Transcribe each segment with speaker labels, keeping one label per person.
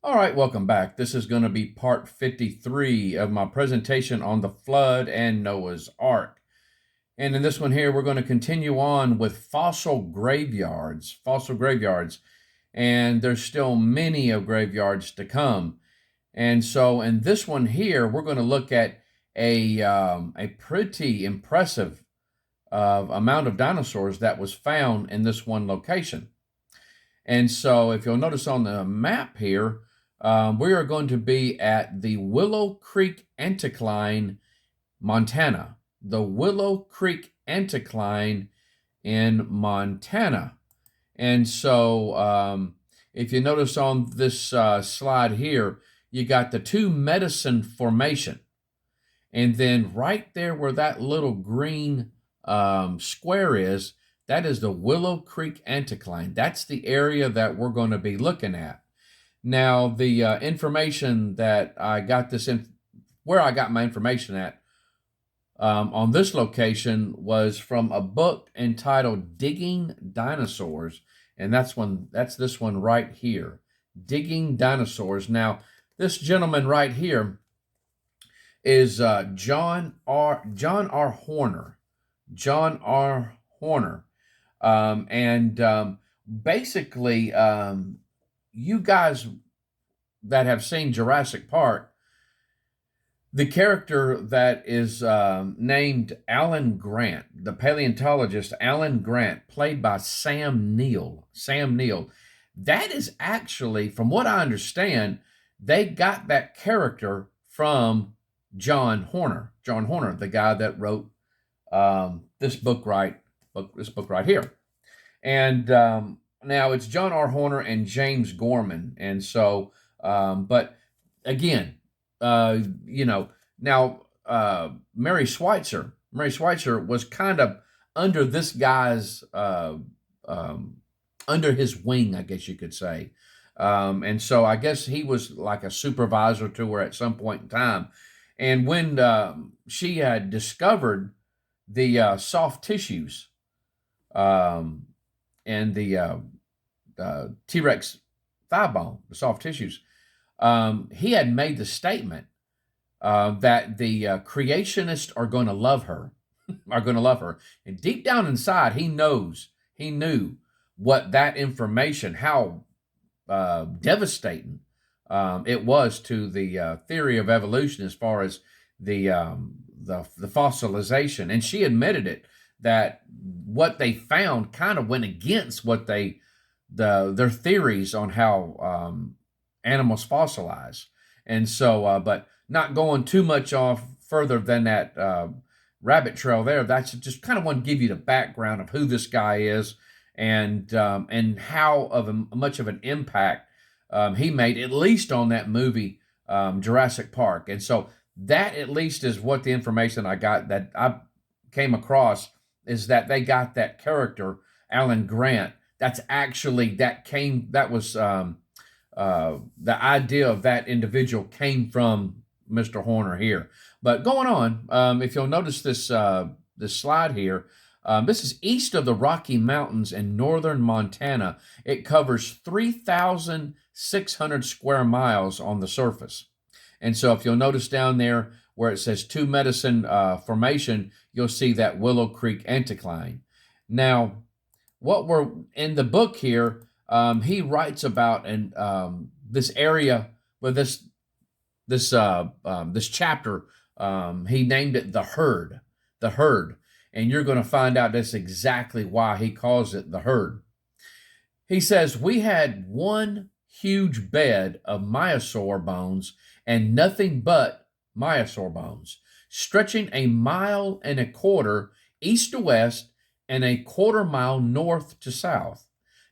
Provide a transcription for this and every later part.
Speaker 1: All right, welcome back. This is going to be part 53 of my presentation on the flood and Noah's Ark. And in this one here, we're going to continue on with fossil graveyards. Fossil graveyards. And there's still many of graveyards to come. And so in this one here, we're going to look at a pretty impressive amount of dinosaurs that was found in this one location. And so if you'll notice on the map here, we are going to be at the Willow Creek Anticline, Montana. The Willow Creek Anticline in Montana. And so if you notice on this slide here, you got the Two Medicine Formation. And then right there where that little green square is, that is the Willow Creek Anticline. That's the area that we're going to be looking at. Now, the information that I got where I got my information at on this location was from a book entitled Digging Dinosaurs. And that's this one right here, Digging Dinosaurs. Now, this gentleman right here is John R. Horner. John R. Horner. Basically, you guys that have seen Jurassic Park, the character that is named Alan Grant, the paleontologist Alan Grant, played by Sam Neill. Sam Neill. That is actually, from what I understand, they got that character from John Horner. John Horner, the guy that wrote this book right here. And now it's John R. Horner and James Gorman. And so, but again, now Mary Schweitzer was kind of under this guy's, under his wing, I guess you could say. And so I guess he was like a supervisor to her at some point in time. And when she had discovered the soft tissues and the T-Rex thigh bone, the soft tissues, he had made the statement that the creationists are going to love her, And deep down inside, he knew what that information, how devastating it was to the theory of evolution as far as the fossilization. And she admitted it, that what they found kind of went against what their theories on how animals fossilize. And so, but not going too much off further than that rabbit trail there, that's just kind of want to give you the background of who this guy is and how much of an impact he made, at least on that movie Jurassic Park. And so that at least is what the information I got, that I came across, is that they got that character, Alan Grant. That's actually, that was the idea of that individual came from Mr. Horner here. But going on, if you'll notice this slide here, this is east of the Rocky Mountains in northern Montana. It covers 3,600 square miles on the surface. And so if you'll notice down there where it says Two Medicine Formation, you'll see that Willow Creek Anticline. Now, what we're in the book here, he writes about this area with this chapter. He named it the herd. And you're going to find out that's exactly why he calls it the herd. He says, we had one huge bed of myosaur bones and nothing but myosaur bones, stretching 1.25 miles east to west and 1/4 mile north to south.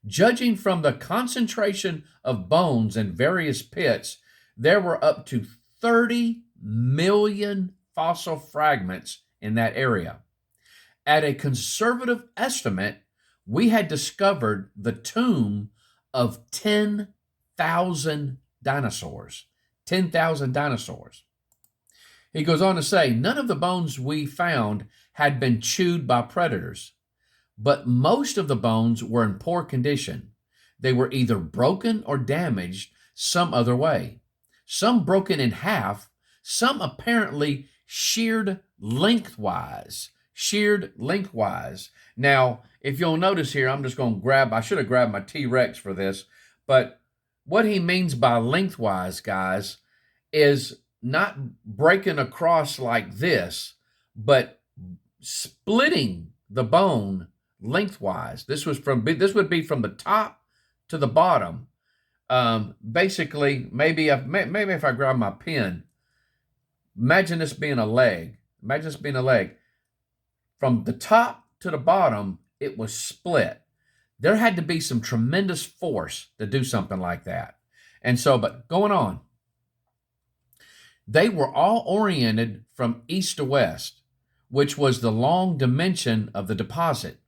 Speaker 1: Judging from the concentration of bones in various pits, there were up to 30 million fossil fragments in that area. At a conservative estimate, we had discovered the tomb of 10,000 dinosaurs. 10,000 dinosaurs. He goes on to say, none of the bones we found had been chewed by predators, but most of the bones were in poor condition. They were either broken or damaged some other way. Some broken in half, some apparently sheared lengthwise. Sheared lengthwise. Now, if you'll notice here, I'm just going to I should have grabbed my T-Rex for this, but what he means by lengthwise, guys, is not breaking across like this, but splitting the bone lengthwise. This would be from the top to the bottom. Basically, maybe if I grab my pen, imagine this being a leg. Imagine this being a leg. From the top to the bottom, it was split. There had to be some tremendous force to do something like that. And so, but going on, they were all oriented from east to west, which was the long dimension of the deposit.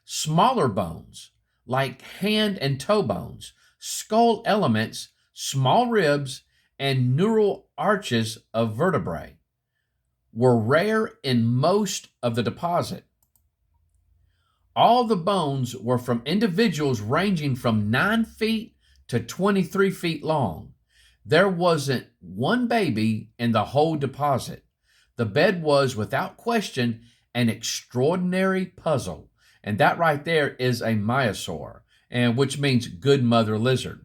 Speaker 1: Smaller bones, like hand and toe bones, skull elements, small ribs, and neural arches of vertebrae were rare in most of the deposit. All the bones were from individuals ranging from 9 feet to 23 feet long. There wasn't one baby in the whole deposit. The bed was, without question, an extraordinary puzzle. And that right there is a myosaur, and which means good mother lizard.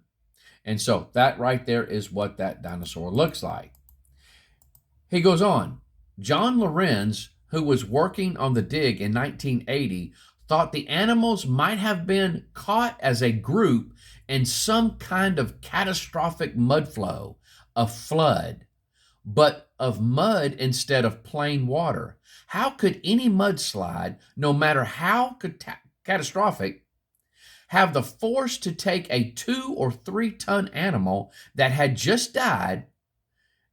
Speaker 1: And so that right there is what that dinosaur looks like. He goes on. John Lorenz, who was working on the dig in 1980, thought the animals might have been caught as a group in some kind of catastrophic mud flow, a flood, but of mud instead of plain water. How could any mudslide, no matter how catastrophic, have the force to take a 2 or 3 ton animal that had just died?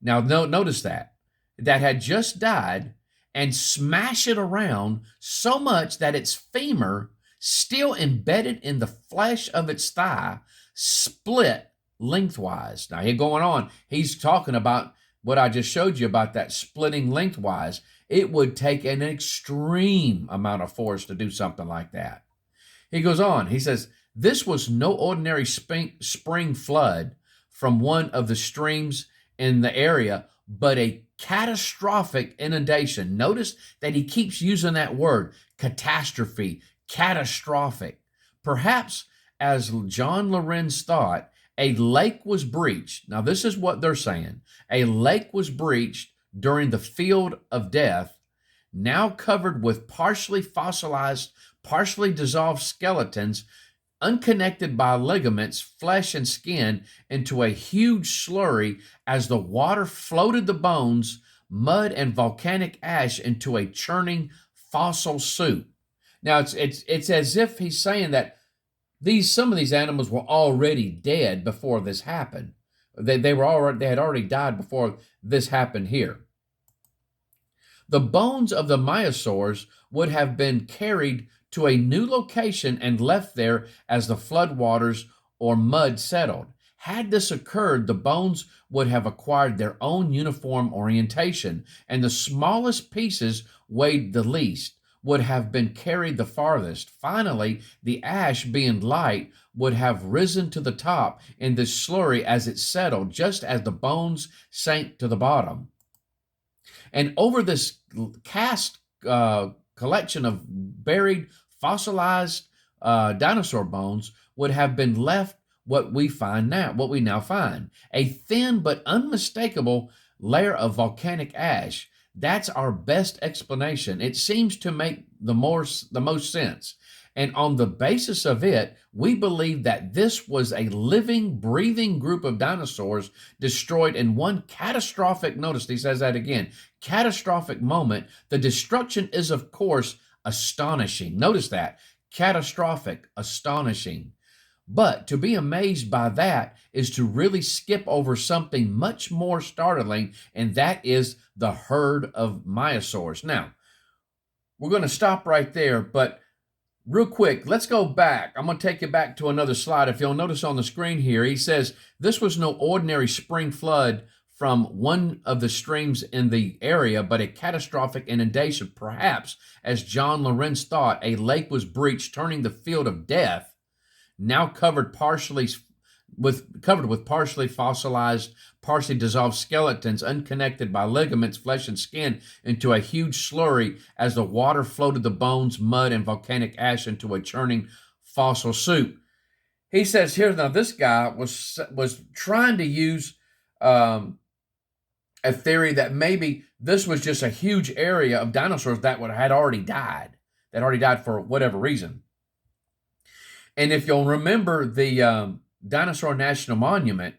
Speaker 1: Now, notice that had just died and smash it around so much that its femur, still embedded in the flesh of its thigh, split lengthwise. Now, here going on, he's talking about what I just showed you about that splitting lengthwise. It would take an extreme amount of force to do something like that. He goes on, he says, this was no ordinary spring flood from one of the streams in the area, but a catastrophic inundation. Notice that he keeps using that word, catastrophe, catastrophic. Perhaps, as John Lorenz thought, a lake was breached. Now, this is what they're saying. A lake was breached during the field of death, now covered with partially fossilized, partially dissolved skeletons, unconnected by ligaments, flesh, and skin, into a huge slurry as the water floated the bones, mud, and volcanic ash into a churning fossil soup. Now, it's as if he's saying that some of these animals were already dead before this happened. They had already died before this happened here. The bones of the myosaurs would have been carried to a new location and left there as the floodwaters or mud settled. Had this occurred, the bones would have acquired their own uniform orientation, and the smallest pieces weighed the least, would have been carried the farthest. Finally, the ash, being light, would have risen to the top in this slurry as it settled, just as the bones sank to the bottom. And over this cast collection of buried, fossilized dinosaur bones would have been left what we now find, a thin but unmistakable layer of volcanic ash. That's our best explanation. It seems to make the most sense. And on the basis of it, we believe that this was a living, breathing group of dinosaurs destroyed in one catastrophic, notice he says that again, catastrophic moment. The destruction is, of course, astonishing. Notice that, catastrophic, astonishing. But to be amazed by that is to really skip over something much more startling, and that is the herd of myosaurs. Now, we're going to stop right there, but real quick, let's go back. I'm going to take you back to another slide. If you'll notice on the screen here, he says, this was no ordinary spring flood from one of the streams in the area, but a catastrophic inundation. Perhaps, as John Lorenz thought, a lake was breached, turning the field of death, now covered partially covered with partially fossilized, partially dissolved skeletons, unconnected by ligaments, flesh, and skin, into a huge slurry as the water floated the bones, mud, and volcanic ash into a churning fossil soup. He says here, now this guy was trying to use um, a theory that maybe this was just a huge area of dinosaurs had already died for whatever reason. And if you'll remember the Dinosaur National Monument,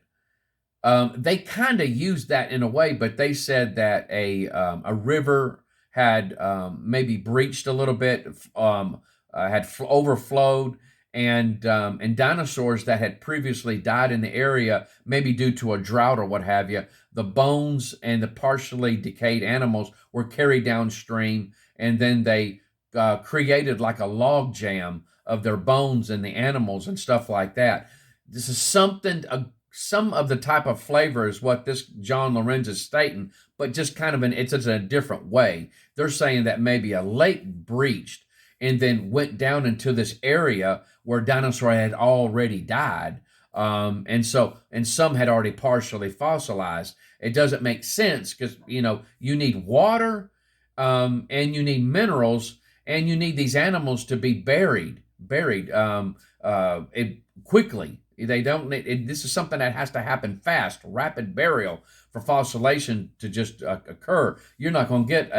Speaker 1: they kind of used that in a way, but they said that a river had maybe breached a little bit, had overflowed, and dinosaurs that had previously died in the area, maybe due to a drought or what have you, the bones and the partially decayed animals were carried downstream, and then they created like a log jam of their bones and the animals and stuff like that. This is some of the type of flavor is what this John Lorenz is stating, but just kind of it's in a different way. They're saying that maybe a lake breached and then went down into this area where dinosaur had already died. And some had already partially fossilized. It doesn't make sense because, you need water, and you need minerals, and you need these animals to be buried quickly. They don't need this is something that has to happen fast, rapid burial for fossilization to just occur. You're not going to get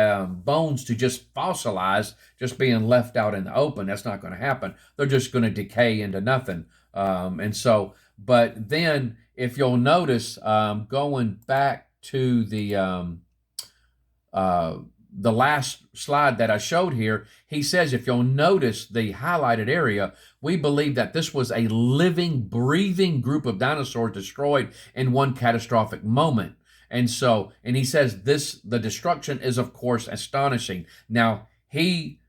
Speaker 1: bones to just fossilize, just being left out in the open. That's not going to happen. They're just going to decay into nothing. But then if you'll notice, going back to the last slide that I showed here, he says, if you'll notice the highlighted area, we believe that this was a living, breathing group of dinosaurs destroyed in one catastrophic moment. And he says the destruction is, of course, astonishing. Now, he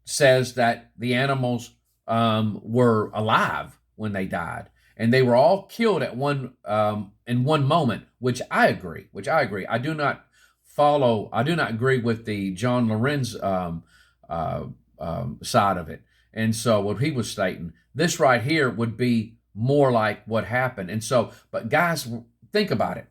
Speaker 1: says that the animals were alive when they died, and they were all killed at in one moment, which I agree. I do not agree with the John Lorenz side of it. And so what he was stating, this right here would be more like what happened. But guys, think about it.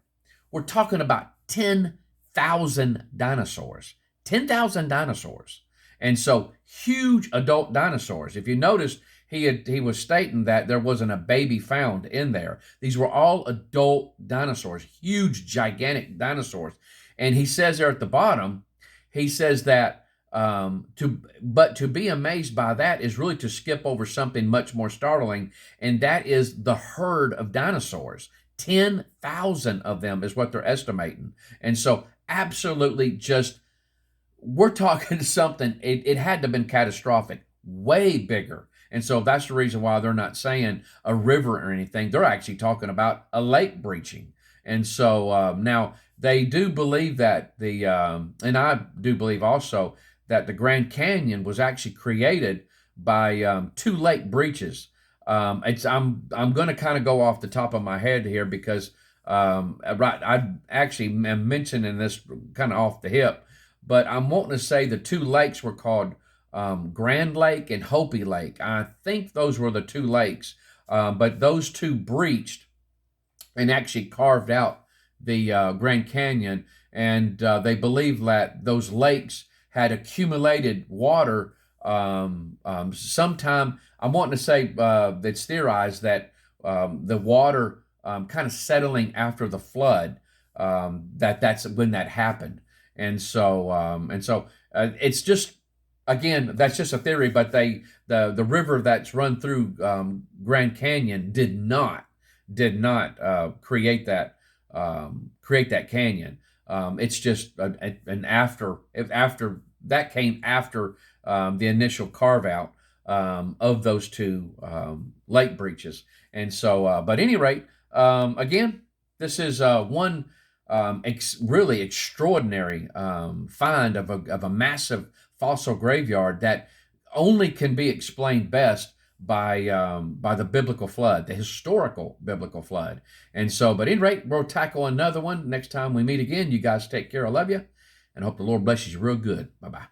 Speaker 1: We're talking about 10,000 dinosaurs. 10,000 dinosaurs. And so huge adult dinosaurs. If you notice, he was stating that there wasn't a baby found in there. These were all adult dinosaurs, huge, gigantic dinosaurs. And he says there at the bottom, he says that to be amazed by that is really to skip over something much more startling, and that is the herd of dinosaurs. 10,000 of them is what they're estimating. And so absolutely just, we're talking something, it had to have been catastrophic, way bigger. And so that's the reason why they're not saying a river or anything. They're actually talking about a lake breaching. And so now they do believe that and I do believe also that the Grand Canyon was actually created by two lake breaches. I'm going to kind of go off the top of my head here because I actually am mentioning this kind of off the hip, but I'm wanting to say the two lakes were called Grand Lake and Hopi Lake. I think those were the two lakes, but those two breached and actually carved out the Grand Canyon, and they believe that those lakes had accumulated water sometime. I'm wanting to say it's theorized that the water kind of settling after the flood, that's when that happened. And so it's just, again, that's just a theory, but the river that's run through Grand Canyon did not create that canyon. It's just an after that came after the initial carve out of those two lake breaches. And so, but at any rate, again, this is one really extraordinary find of a massive fossil graveyard that only can be explained best by the biblical flood, the historical biblical flood. And so, but at any rate, we'll tackle another one next time we meet again. You guys take care. I love you, and hope the Lord blesses you real good. Bye-bye.